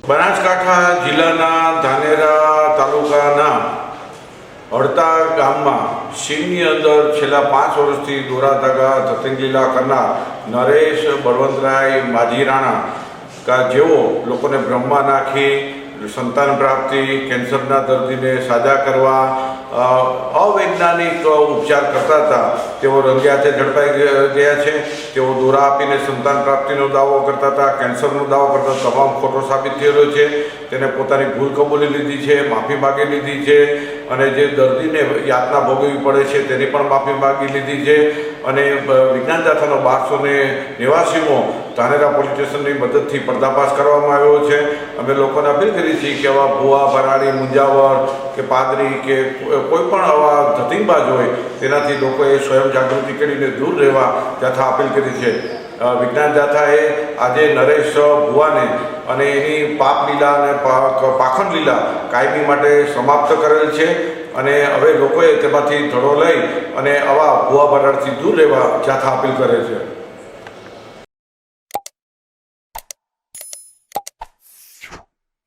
બનાસકાંઠા જિલ્લાના ધાનેરા તાલુકાના હડતા ગામમાં સીમની અંદર છેલ્લા 5 વર્ષથી દોરા ધાગા ધતિંગ લીલા કરનાર નરેશ બળવંતરાય માજીરાણા જેઓ લોકોને બ્રહ્મા નાખી સંતાન પ્રાપ્તિ, કેન્સરના દર્દીને સાજા કરવા અવૈજ્ઞાનિક ઉપચાર કરતા હતા, તેઓ રંગે હાથે ઝડપાઈ ગયા છે। તેઓ દોરા આપીને સંતાન પ્રાપ્તિનો દાવો કરતા હતા, કેન્સરનો દાવો કરતા તમામ ખોટો સાબિત થયેલો છે। તેને પોતાની ભૂલ કબૂલી લીધી છે, માફી માગી લીધી છે અને જે દર્દીને યાતના ભોગવવી પડે છે તેની પણ માફી માગી લીધી છે। અને વિજ્ઞાન જાથાનો 1289 ધાનેરા પોલીસ સ્ટેશનની મદદથી પર્દાફાશ કરવામાં આવ્યો છે। અમે લોકોને અપીલ કરી છે કે આવા ભુવા, ભરાડી, મુંજાવર કે પાદરી કે કોઈ પણ આવા ધતિંગબાજ હોય તેનાથી લોકોએ સ્વયં જાગૃતિ કરીને દૂર રહેવા જાથા અપીલ કરી છે। વિજ્ઞાન જાથાએ આજે નરેશ ભુવાને અને એની પાપ લીલા અને પાખંડ લીલા કાયમી માટે સમાપ્ત કરેલ છે અને હવે લોકોએ તેમાંથી ધડો લઈ અને આવા ભુવા ભરાડથી દૂર રહેવા જાથા અપીલ કરે છે।